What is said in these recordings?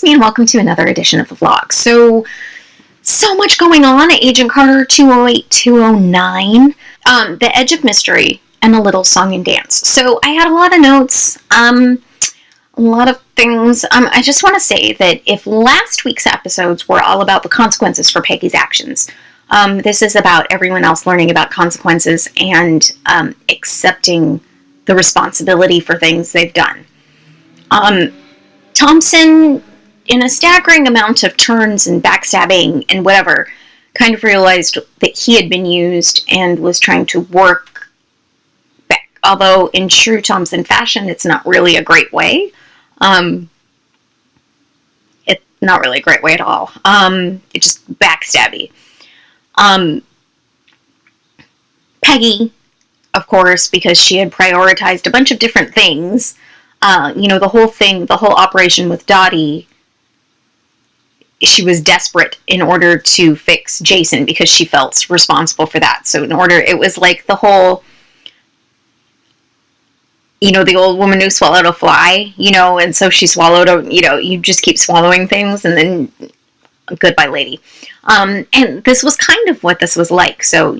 me and welcome to another edition of the vlog. So much going on at Agent Carter 208-209. The Edge of Mystery and a little song and dance. So I had a lot of notes, a lot of things. I just want to say that if last week's episodes were all about the consequences for Peggy's actions, this is about everyone else learning about consequences and accepting the responsibility for things they've done. Thompson, in a staggering amount of turns and backstabbing and whatever, kind of realized that he had been used and was trying to work back. Although, in true Thompson fashion, it's not really a great way. It's not really a great way at all. It's just backstabby. Peggy, of course, because she had prioritized a bunch of different things. The whole operation with Dottie, she was desperate in order to fix Jason because she felt responsible for that. So it was like the whole, the old woman who swallowed a fly, and so she swallowed you just keep swallowing things and then goodbye, lady. And this was kind of what this was like. So,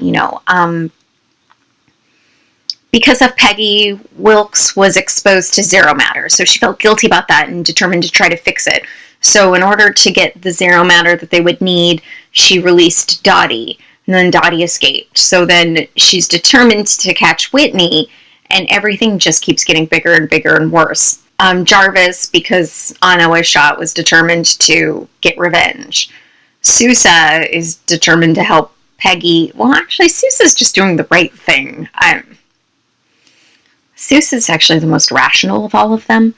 because of Peggy, Wilkes was exposed to zero matter, so she felt guilty about that and determined to try to fix it. So in order to get the zero matter that they would need, she released Dottie, and then Dottie escaped. So then she's determined to catch Whitney, and everything just keeps getting bigger and bigger and worse. Jarvis, because Anna was shot, was determined to get revenge. Sousa is determined to help Peggy. Well, actually, Sousa's just doing the right thing. Sousa's actually the most rational of all of them.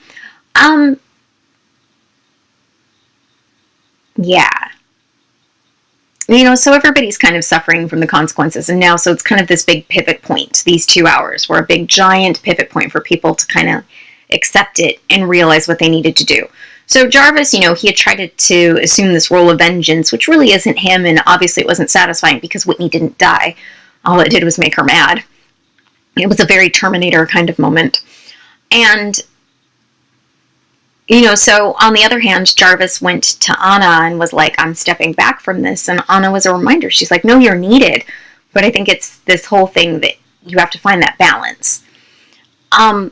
Yeah. So everybody's kind of suffering from the consequences, and now, so it's kind of this big pivot point. These 2 hours were a big, giant pivot point for people to kind of accept it and realize what they needed to do. So Jarvis, he had tried to assume this role of vengeance, which really isn't him, and obviously it wasn't satisfying because Whitney didn't die. All it did was make her mad. It was a very Terminator kind of moment. And, so on the other hand, Jarvis went to Anna and was like, I'm stepping back from this. And Anna was a reminder. She's like, no, you're needed. But I think it's this whole thing that you have to find that balance. I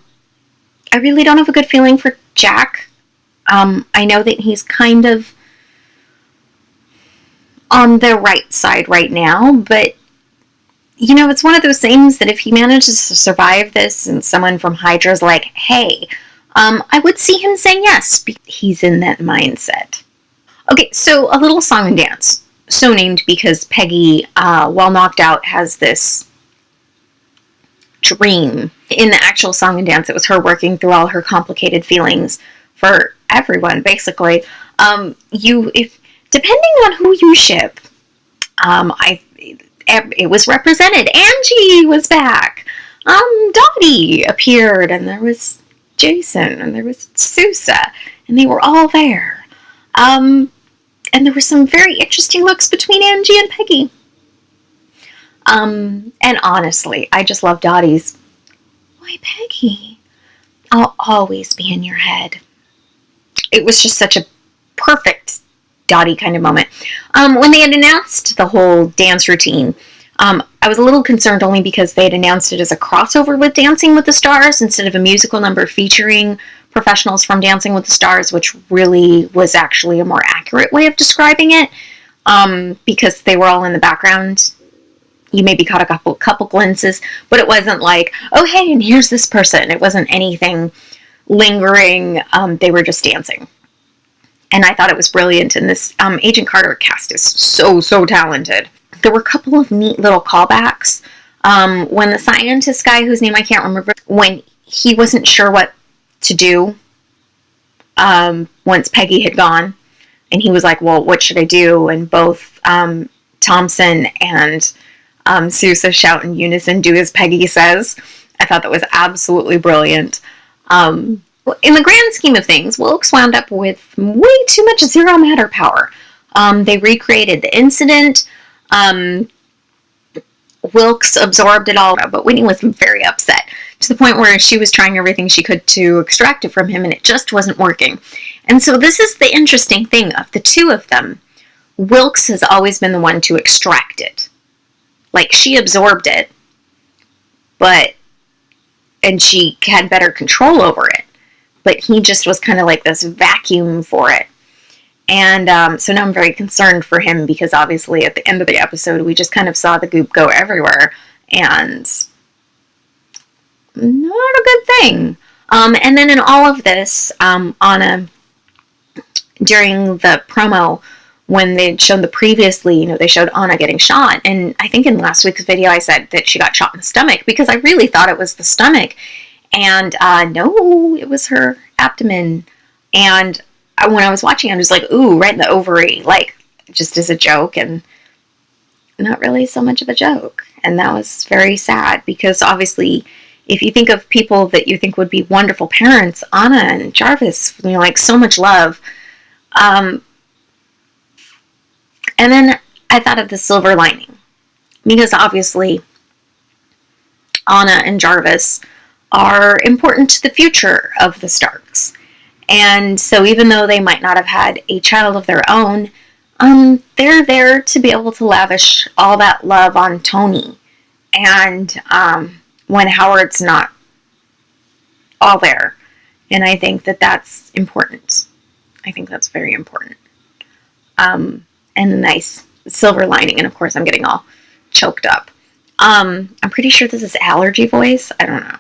really don't have a good feeling for Jack. I know that he's kind of on the right side right now, but it's one of those things that if he manages to survive this and someone from Hydra's like, hey, I would see him saying yes. He's in that mindset. Okay, so a little song and dance. So named because Peggy, while knocked out, has this dream. In the actual song and dance, it was her working through all her complicated feelings for everyone, basically. If depending on who you ship, it was represented. Angie was back. Dottie appeared, and there was Jason, and there was Sousa, and they were all there. And there were some very interesting looks between Angie and Peggy. And honestly, I just love Dottie's, why, Peggy, I'll always be in your head. It was just such a perfect Dottie kind of moment. When they had announced the whole dance routine, I was a little concerned only because they had announced it as a crossover with Dancing with the Stars instead of a musical number featuring professionals from Dancing with the Stars, which really was actually a more accurate way of describing it, because they were all in the background. You maybe caught a couple glimpses, but it wasn't like, oh, hey, and here's this person. It wasn't anything lingering. They were just dancing. And I thought it was brilliant. And this Agent Carter cast is so, so talented. There were a couple of neat little callbacks. When the scientist guy, whose name I can't remember, when he wasn't sure what to do once Peggy had gone, and he was like, well, what should I do? And both Thompson and Sousa shout in unison, do as Peggy says. I thought that was absolutely brilliant. In the grand scheme of things, Wilkes wound up with way too much zero matter power. They recreated the incident. Wilkes absorbed it all, but Whitney was very upset. to the point where she was trying everything she could to extract it from him, and it just wasn't working. And so this is the interesting thing. Of the two of them, Wilkes has always been the one to extract it. Like, she absorbed it, and she had better control over it. But he just was kind of like this vacuum for it. And so now I'm very concerned for him, because obviously at the end of the episode, we just kind of saw the goop go everywhere. And not a good thing. And then in all of this, Anna, during the promo, when they'd shown the previously, they showed Anna getting shot. And I think in last week's video, I said that she got shot in the stomach, because I really thought it was the stomach. And no, it was her abdomen. And when I was watching, I was like, ooh, right in the ovary, like, just as a joke, and not really so much of a joke. And that was very sad, because obviously, if you think of people that you think would be wonderful parents, Anna and Jarvis, like, so much love. And then I thought of the silver lining, because obviously Anna and Jarvis are important to the future of the Starks. And so even though they might not have had a child of their own, they're there to be able to lavish all that love on Tony. And when Howard's not all there. And I think that that's important. I think that's very important. And a nice silver lining. And of course, I'm getting all choked up. I'm pretty sure this is allergy voice. I don't know.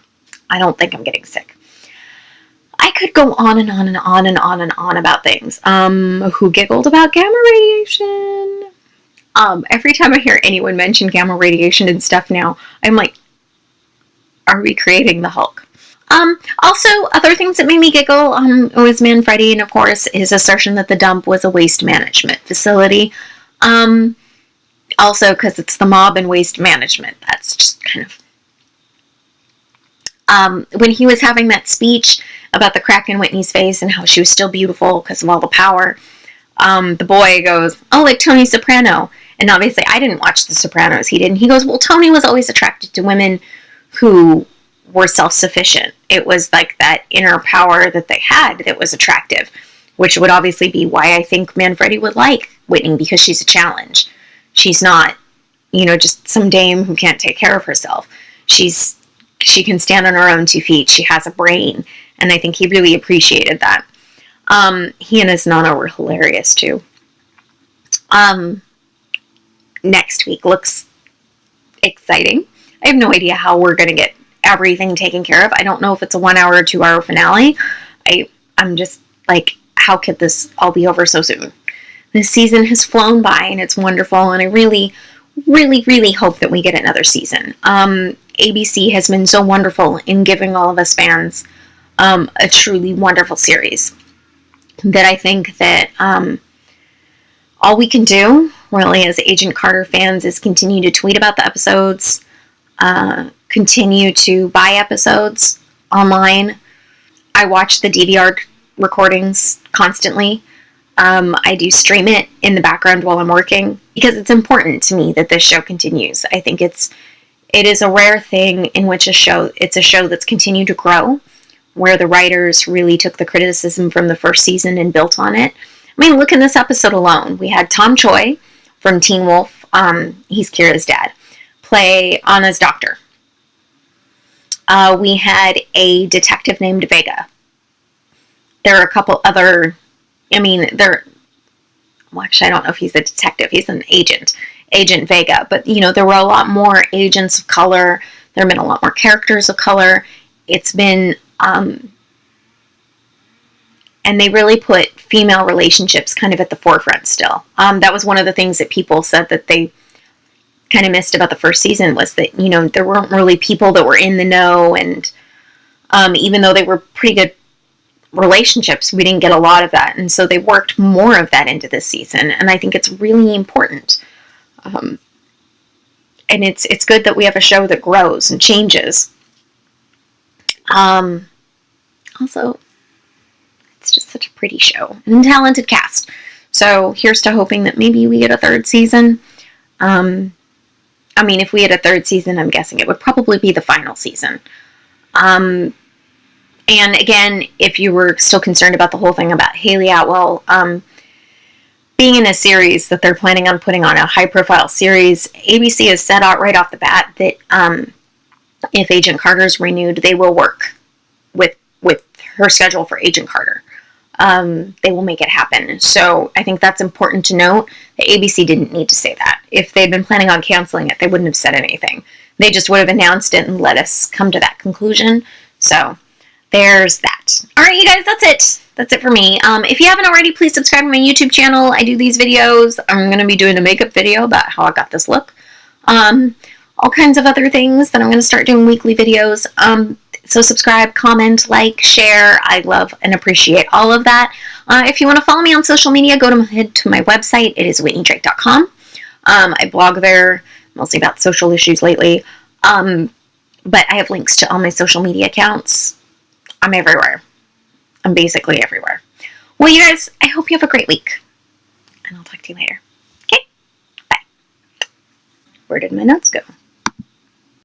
I don't think I'm getting sick. I could go on and on and on and on and on about things. Who giggled about gamma radiation? Every time I hear anyone mention gamma radiation and stuff now, I'm like, are we creating the Hulk? Also, other things that made me giggle was Manfredi, and of course, his assertion that the dump was a waste management facility. Also, because it's the mob and waste management. That's just kind of... when he was having that speech about the crack in Whitney's face and how she was still beautiful because of all the power, the boy goes, oh, like Tony Soprano. And obviously, I didn't watch The Sopranos. He didn't. He goes, well, Tony was always attracted to women who were self-sufficient. It was like that inner power that they had that was attractive, which would obviously be why I think Manfredi would like Whitney, because she's a challenge. She's not, just some dame who can't take care of herself. She can stand on her own 2 feet. She has a brain. And I think he really appreciated that. He and his Nana were hilarious, too. Next week looks exciting. I have no idea how we're going to get everything taken care of. I don't know if it's a 1 hour or 2 hour finale. I'm just like, how could this all be over so soon? This season has flown by, and it's wonderful, and I really, really, really hope that we get another season. ABC has been so wonderful in giving all of us fans a truly wonderful series that I think that all we can do, really, as Agent Carter fans, is continue to tweet about the episodes, continue to buy episodes online. I watch the DVR recordings constantly. I do stream it in the background while I'm working, because it's important to me that this show continues. I think it is a rare thing in which it's a show that's continued to grow, where the writers really took the criticism from the first season and built on it. I mean, look in this episode alone. We had Tom Choi from Teen Wolf, he's Kira's dad, play Anna's doctor. We had a detective named Vega. There are a couple other, actually, I don't know if he's a detective. He's an agent, Agent Vega. But, there were a lot more agents of color. There have been a lot more characters of color. It's been, and they really put female relationships kind of at the forefront still. That was one of the things that people said that they kind of missed about the first season, was that, there weren't really people that were in the know, and even though they were pretty good relationships, we didn't get a lot of that, and so they worked more of that into this season, and I think it's really important. And it's good that we have a show that grows and changes. Also, it's just such a pretty show and talented cast. So here's to hoping that maybe we get a third season. If we had a third season, I'm guessing it would probably be the final season. And again, if you were still concerned about the whole thing about Haley Atwell being in a series that they're planning on putting on, a high-profile series, ABC has set out right off the bat that if Agent Carter's renewed, they will work with her schedule for Agent Carter. They will make it happen. So I think that's important to note. The ABC didn't need to say that. If they'd been planning on canceling it, they wouldn't have said anything. They just would have announced it and let us come to that conclusion. So there's that. All right, you guys, that's it. That's it for me. If you haven't already, please subscribe to my YouTube channel. I do these videos. I'm going to be doing a makeup video about how I got this look. All kinds of other things that I'm going to start doing weekly videos. So subscribe, comment, like, share. I love and appreciate all of that. If you want to follow me on social media, head to my website. It is whitneydrake.com. I blog there mostly about social issues lately. But I have links to all my social media accounts. I'm everywhere. I'm basically everywhere. Well, you guys, I hope you have a great week. And I'll talk to you later. Okay? Bye. Where did my notes go?